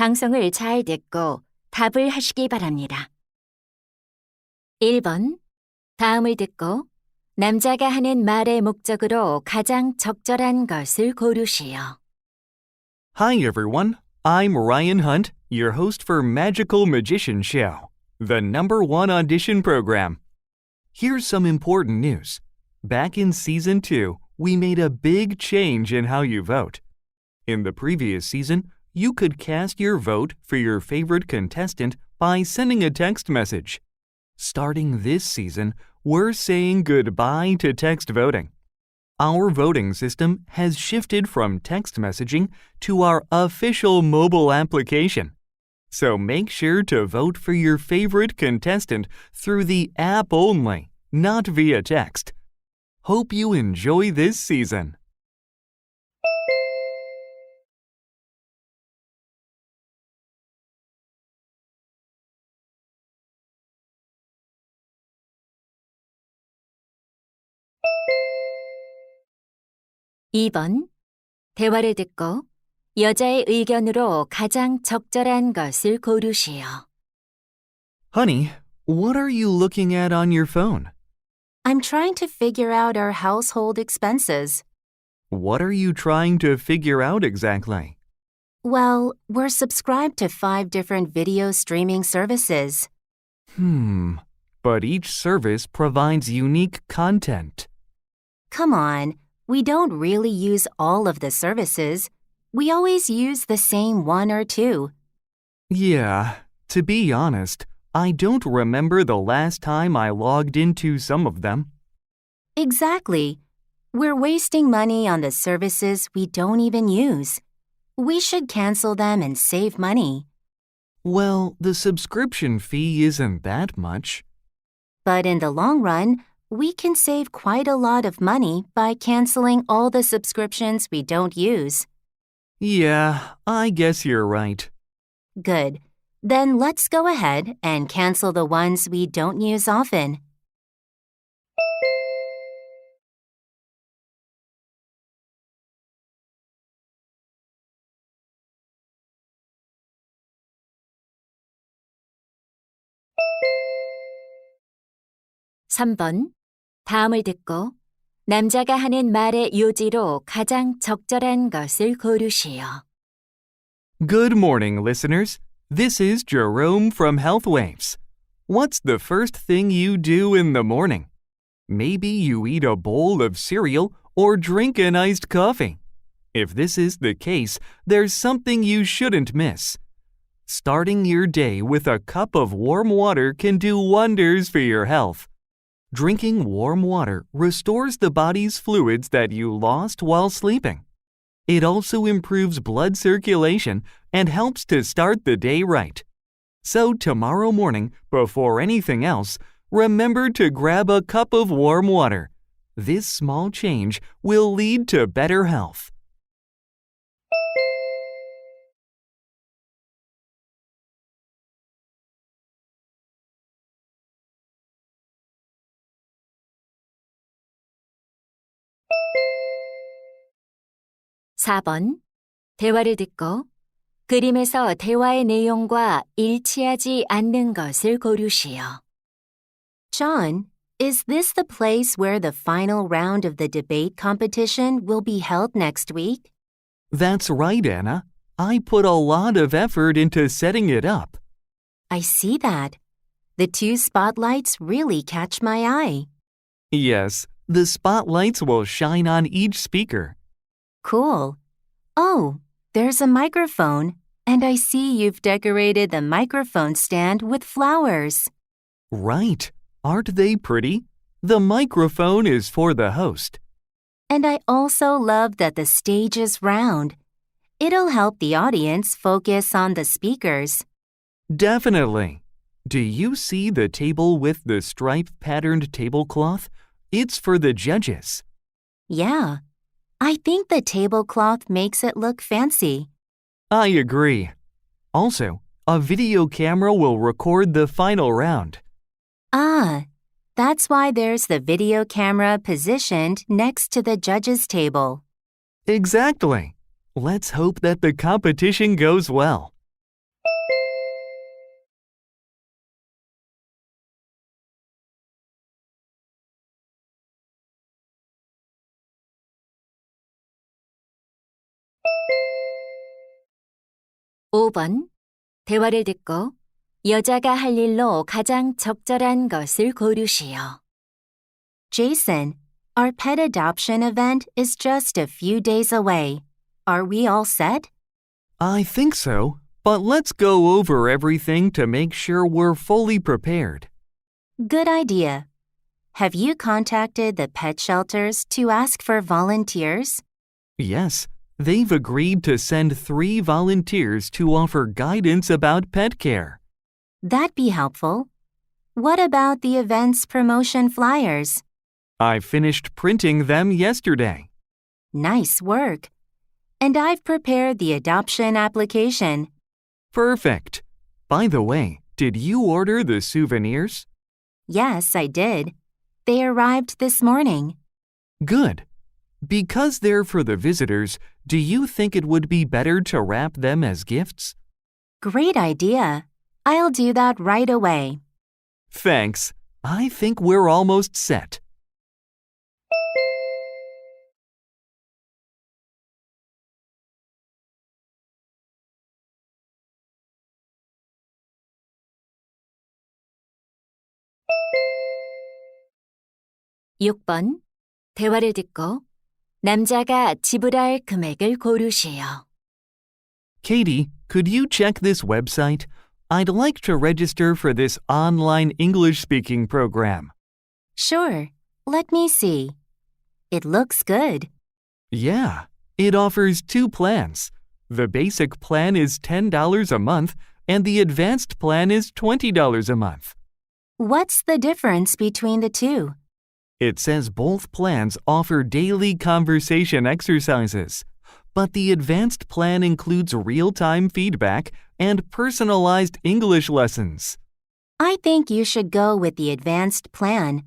방송을 잘 듣고 답을 하시기 바랍니다. 1번. 다음을 듣고 남자가 하는 말의 목적으로 가장 적절한 것을 고르시오. Hi everyone, I'm Ryan Hunt, your host for Magical Magician Show, the #1 audition program. Here's some important news. Back in Season 2, we made a big change in how you vote. In the previous season, you could cast your vote for your favorite contestant by sending a text message. Starting this season, we're saying goodbye to text voting. Our voting system has shifted from text messaging to our official mobile application. So make sure to vote for your favorite contestant through the app only, not via text. Hope you enjoy this season. (2번) 대화를 듣고 여자의 의견으로 가장 적절한 것을 고르시오. Honey, what are you looking at on your phone? I'm trying to figure out our household expenses. What are you trying to figure out exactly? Well, we're subscribed to 5 different video streaming services. But each service provides unique content. Come on, we don't really use all of the services. We always use the same 1 or 2. Yeah, to be honest, I don't remember the last time I logged into some of them. Exactly. We're wasting money on the services we don't even use. We should cancel them and save money. Well, the subscription fee isn't that much. But in the long run, we can save quite a lot of money by canceling all the subscriptions we don't use. Yeah, I guess you're right. Good. Then let's go ahead and cancel the ones we don't use often. (3번) 다음을 듣고 남자가 하는 말의 요지로 가장 적절한 것을 고르시오. Good morning, listeners. This is Jerome from Health Waves. What's the first thing you do in the morning? Maybe you eat a bowl of cereal or drink an iced coffee. If this is the case, there's something you shouldn't miss. Starting your day with a cup of warm water can do wonders for your health. Drinking warm water restores the body's fluids that you lost while sleeping. It also improves blood circulation and helps to start the day right. So tomorrow morning, before anything else, remember to grab a cup of warm water. This small change will lead to better health. (4번) 대화를 듣고 그림에서 대화의 내용과 일치하지 않는 것을 고르시오. John, is this the place where the final round of the debate competition will be held next week? That's right, Anna. I put a lot of effort into setting it up. I see that. The 2 spotlights really catch my eye. Yes, the spotlights will shine on each speaker. Cool. Oh, there's a microphone, and I see you've decorated the microphone stand with flowers. Right. Aren't they pretty? The microphone is for the host. And I also love that the stage is round. It'll help the audience focus on the speakers. Definitely. Do you see the table with the stripe-patterned tablecloth? It's for the judges. Yeah. I think the tablecloth makes it look fancy. I agree. Also, a video camera will record the final round. Ah, that's why there's the video camera positioned next to the judges' table. Exactly. Let's hope that the competition goes well. 5번. 대화를 듣고 여자가 할 일로 가장 적절한 것을 고르시오. Jason, our pet adoption event is just a few days away. Are we all set? I think so, but let's go over everything to make sure we're fully prepared. Good idea. Have you contacted the pet shelters to ask for volunteers? Yes, they've agreed to send 3 volunteers to offer guidance about pet care. That'd be helpful. What about the event's promotion flyers? I finished printing them yesterday. Nice work. And I've prepared the adoption application. Perfect. By the way, did you order the souvenirs? Yes, I did. They arrived this morning. Good. Because they're for the visitors, do you think it would be better to wrap them as gifts? Great idea. I'll do that right away. Thanks. I think we're almost set. (6번) 대화를 듣고 남자가 지불할 금액을 고르시오. Katie, could you check this website? I'd like to register for this online English-speaking program. Sure. Let me see. It looks good. Yeah, it offers 2 plans. The basic plan is $10 a month, and the advanced plan is $20 a month. What's the difference between the two? It says both plans offer daily conversation exercises, but the advanced plan includes real-time feedback and personalized English lessons. I think you should go with the advanced plan.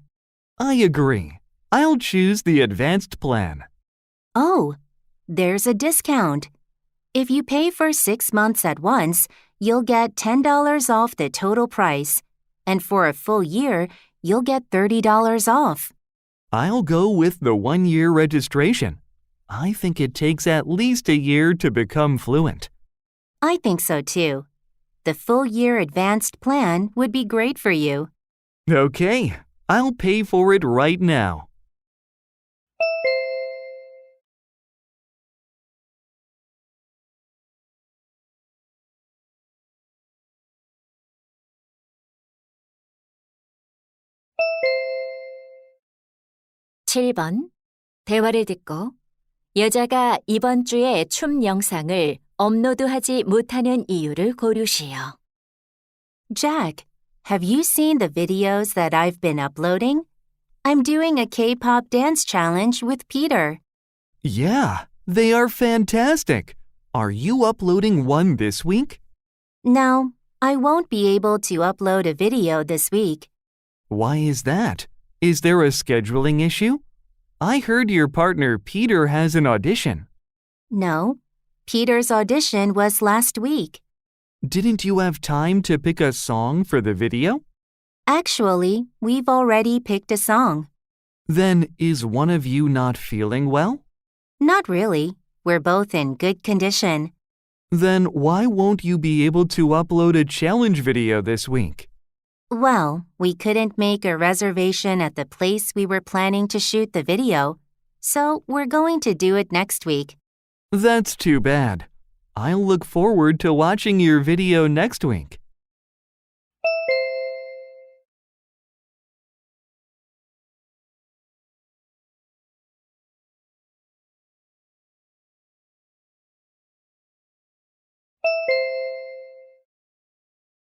I agree. I'll choose the advanced plan. Oh, there's a discount. If you pay for 6 months at once, you'll get $10 off the total price. And for a full year, you'll get $30 off. I'll go with the 1-year registration. I think it takes at least a year to become fluent. I think so too. The full year advanced plan would be great for you. Okay, I'll pay for it right now. (7번) 대화를 듣고 여자가 이번 주에 춤 영상을 업로드하지 못하는 이유를 고르시오. Jack, have you seen the videos that I've been uploading? I'm doing a K-pop dance challenge with Peter. Yeah, they are fantastic. Are you uploading one this week? No, I won't be able to upload a video this week. Why is that? Is there a scheduling issue? I heard your partner Peter has an audition. No, Peter's audition was last week. Didn't you have time to pick a song for the video? Actually, we've already picked a song. Then is one of you not feeling well? Not really. We're both in good condition. Then why won't you be able to upload a challenge video this week? Well, we couldn't make a reservation at the place we were planning to shoot the video, so we're going to do it next week. That's too bad. I'll look forward to watching your video next week.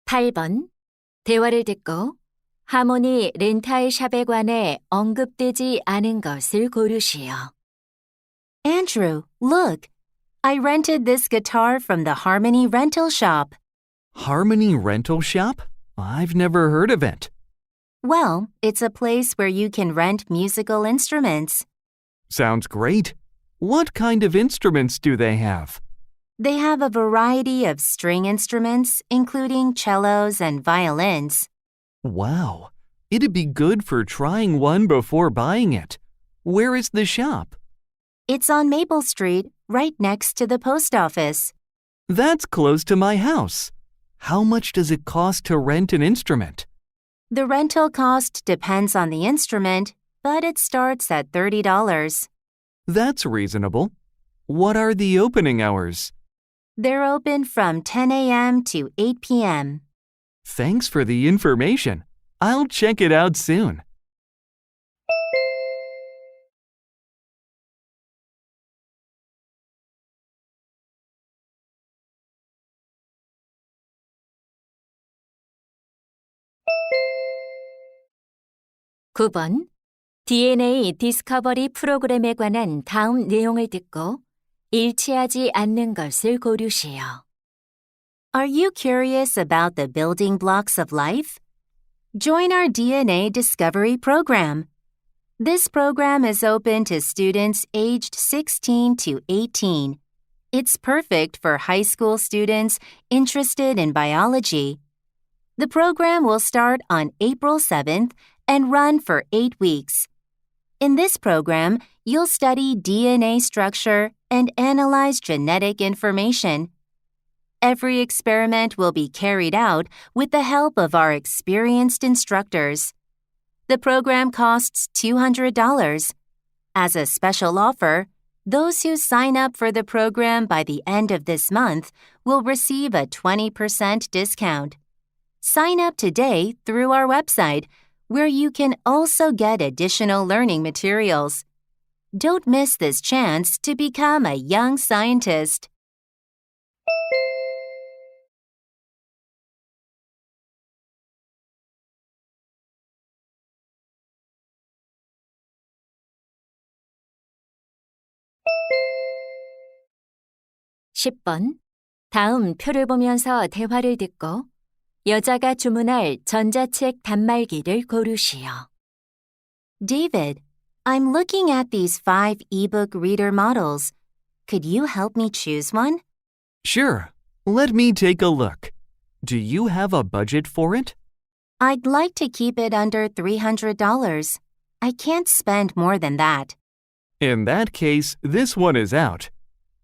(8번) 대화를 듣고 하모니 렌탈 샵에 관해 언급되지 않은 것을 고르시오. Andrew, look. I rented this guitar from the Harmony rental shop. Harmony Rental Shop? I've never heard of it. Well, it's a place where you can rent musical instruments. Sounds great. What kind of instruments do they have? They have a variety of string instruments, including cellos and violins. Wow. It'd be good for trying one before buying it. Where is the shop? It's on Maple Street, right next to the post office. That's close to my house. How much does it cost to rent an instrument? The rental cost depends on the instrument, but it starts at $30. That's reasonable. What are the opening hours? They're open from 10 a.m. to 8 p.m. Thanks for the information. I'll check it out soon. (9번) DNA 디스커버리 프로그램에 관한 다음 내용을 듣고 일치하지 않는 것을 고르시오. Are you curious about the building blocks of life? Join our DNA Discovery program. This program is open to students aged 16 to 18. It's perfect for high school students interested in biology. The program will start on April 7th and run for 8 weeks. In this program, you'll study DNA structure and analyze genetic information. Every experiment will be carried out with the help of our experienced instructors. The program costs $200. As a special offer, those who sign up for the program by the end of this month will receive a 20% discount. Sign up today through our website, where you can also get additional learning materials. Don't miss this chance to become a young scientist. (10번) 다음 표를 보면서 대화를 듣고 여자가 주문할 전자책 단말기를 고르시오. David, I'm looking at these 5 ebook reader models. Could you help me choose one? Sure. Let me take a look. Do you have a budget for it? I'd like to keep it under $300. I can't spend more than that. In that case, this one is out.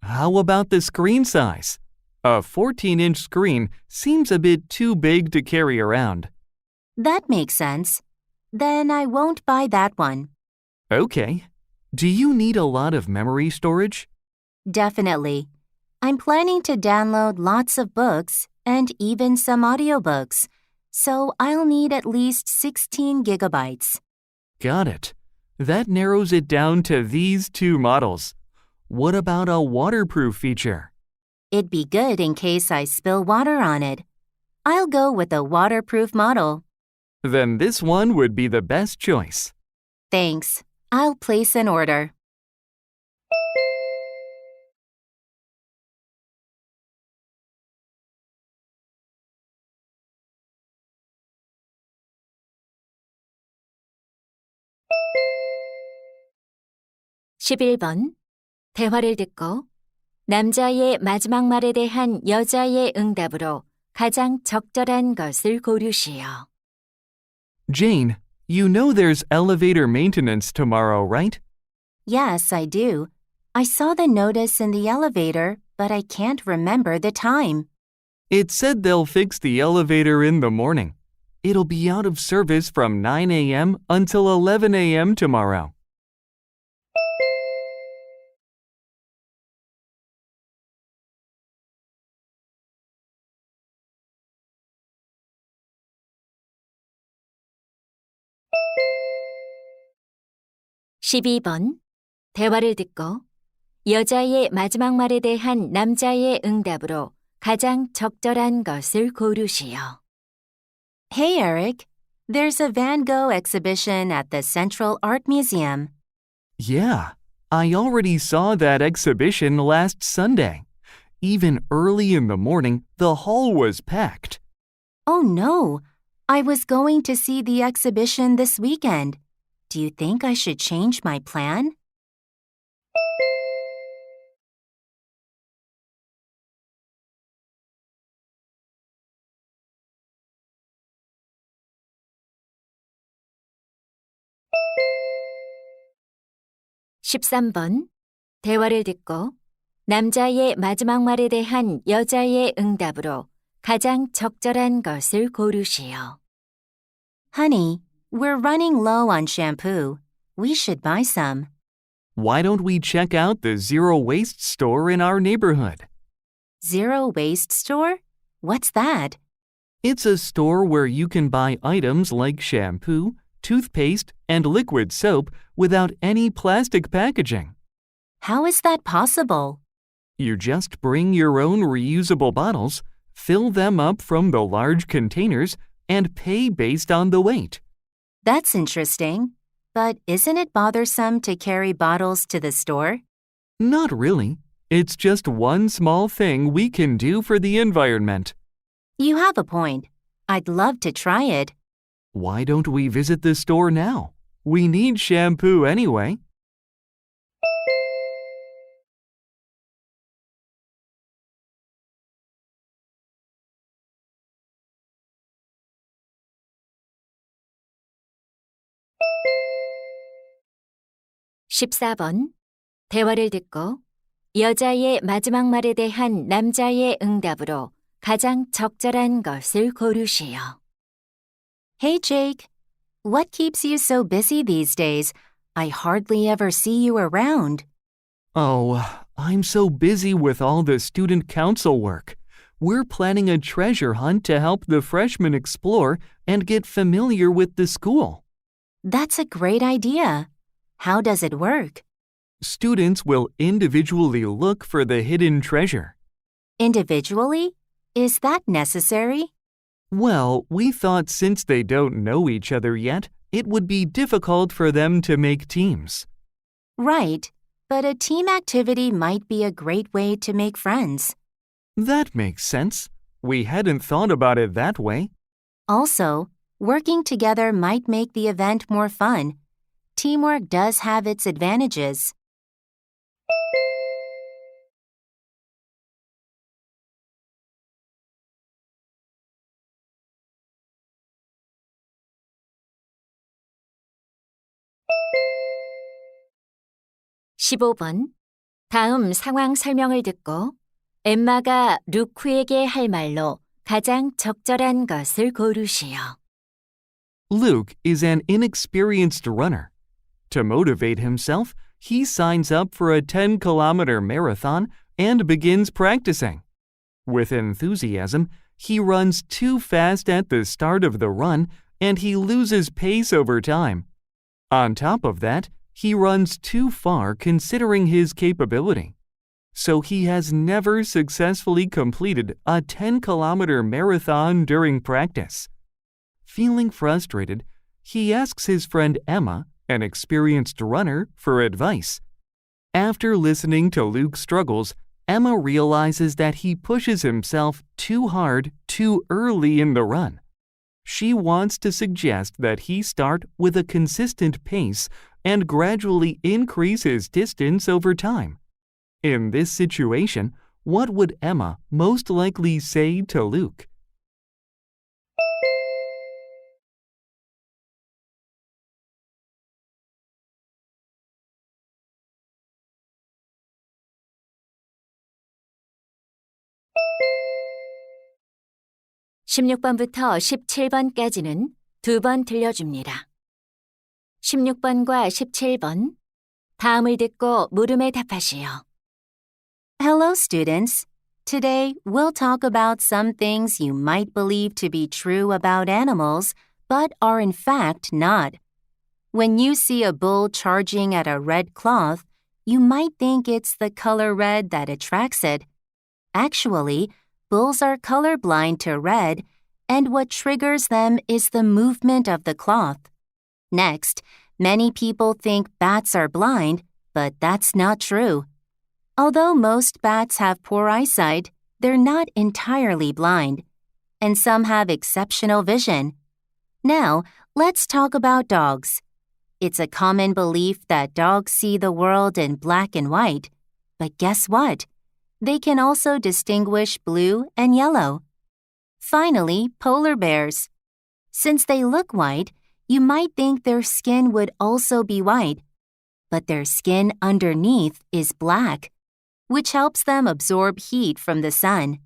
How about the screen size? A 14-inch screen seems a bit too big to carry around. That makes sense. Then I won't buy that one. Okay. Do you need a lot of memory storage? Definitely. I'm planning to download lots of books and even some audiobooks, so I'll need at least 16 gigabytes. Got it. That narrows it down to these 2 models. What about a waterproof feature? It'd be good in case I spill water on it. I'll go with a waterproof model. Then this one would be the best choice. Thanks. I'll place an order. (11번) 대화를 듣고 남자의 마지막 말에 대한 여자의 응답으로 가장 적절한 것을 고르시오. Jane, you know there's elevator maintenance tomorrow, right? Yes, I do. I saw the notice in the elevator, but I can't remember the time. It said they'll fix the elevator in the morning. It'll be out of service from 9 a.m. until 11 a.m. tomorrow. (12번) 대화를 듣고 여자의 마지막 말에 대한 남자의 응답으로 가장 적절한 것을 고르시오. Hey, Eric. There's a Van Gogh exhibition at the Central Art Museum. Yeah, I already saw that exhibition last Sunday. Even early in the morning, the hall was packed. Oh, no. I was going to see the exhibition this weekend. Do you think I should change my plan? (13번) 대화를 듣고 남자의 마지막 말에 대한 여자의 응답으로 가장 적절한 것을 고르시오. Honey, we're running low on shampoo. We should buy some. Why don't we check out the zero waste store in our neighborhood? Zero waste store? What's that? It's a store where you can buy items like shampoo, toothpaste, and liquid soap without any plastic packaging. How is that possible? You just bring your own reusable bottles, fill them up from the large containers, and pay based on the weight. That's interesting. But isn't it bothersome to carry bottles to the store? Not really. It's just one small thing we can do for the environment. You have a point. I'd love to try it. Why don't we visit the store now? We need shampoo anyway. (14번) 대화를 듣고 여자의 마지막 말에 대한 남자의 응답으로 가장 적절한 것을 고르시오. Hey, Jake. What keeps you so busy these days? I hardly ever see you around. Oh, I'm so busy with all the student council work. We're planning a treasure hunt to help the freshmen explore and get familiar with the school. That's a great idea. How does it work? Students will individually look for the hidden treasure. Individually? Is that necessary? Well, we thought since they don't know each other yet, it would be difficult for them to make teams. Right, but a team activity might be a great way to make friends. That makes sense. We hadn't thought about it that way. Also, working together might make the event more fun. Teamwork does have its advantages. (15번) 다음 상황 설명을 듣고 엠마가 루크에게 할 말로 가장 적절한 것을 고르시오. Luke is an inexperienced runner. To motivate himself, he signs up for a 10-kilometer marathon and begins practicing. With enthusiasm, he runs too fast at the start of the run and he loses pace over time. On top of that, he runs too far considering his capability. So he has never successfully completed a 10-kilometer marathon during practice. Feeling frustrated, he asks his friend Emma, an experienced runner, for advice. After listening to Luke's struggles, Emma realizes that he pushes himself too hard too early in the run. She wants to suggest that he start with a consistent pace and gradually increase his distance over time. In this situation, what would Emma most likely say to Luke? (16번부터 17번까지는 2번 들려줍니다. 16번과 17번 다음을 듣고 물음에 답하시오. Hello, students. Today, we'll talk about some things you might believe to be true about animals, but are in fact not. When you see a bull charging at a red cloth, you might think it's the color red that attracts it. Actually, bulls are colorblind to red, and what triggers them is the movement of the cloth. Next, many people think bats are blind, but that's not true. Although most bats have poor eyesight, they're not entirely blind, and some have exceptional vision. Now, let's talk about dogs. It's a common belief that dogs see the world in black and white, but guess what? They can also distinguish blue and yellow. Finally, polar bears. Since they look white, you might think their skin would also be white, but their skin underneath is black. which helps them absorb heat from the sun.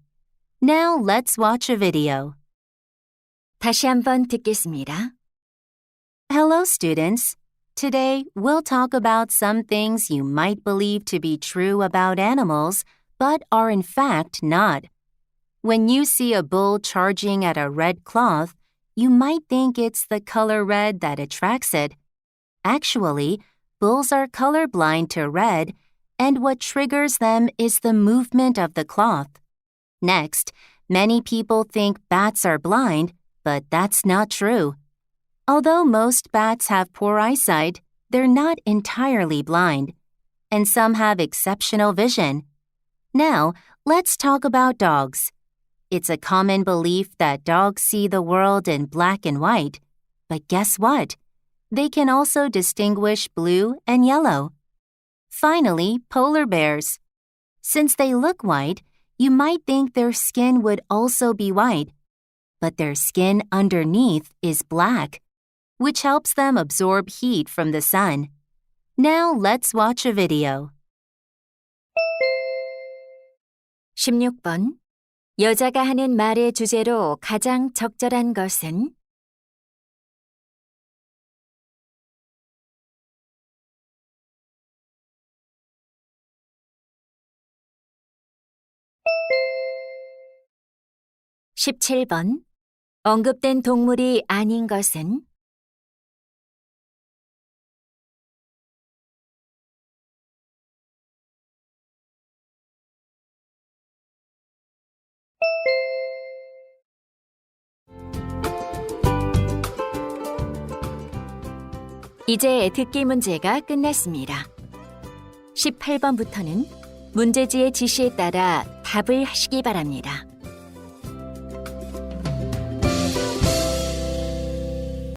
Now let's watch a video. 다시 한번 듣겠습니다. Hello, students. Today, we'll talk about some things you might believe to be true about animals, but are in fact not. When you see a bull charging at a red cloth, you might think it's the color red that attracts it. Actually, bulls are colorblind to red, and what triggers them is the movement of the cloth. Next, many people think bats are blind, but that's not true. Although most bats have poor eyesight, they're not entirely blind, and some have exceptional vision. Now, let's talk about dogs. It's a common belief that dogs see the world in black and white, but guess what? They can also distinguish blue and yellow. Finally, polar bears. Since they look white, you might think their skin would also be white, but their skin underneath is black, which helps them absorb heat from the sun. Now let's watch a video. 16번. 여자가 하는 말의 주제로 가장 적절한 것은? (17번) 언급된 동물이 아닌 것은? 이제 듣기 문제가 끝났습니다. 18번부터는 문제지의 지시에 따라 답을 하시기 바랍니다.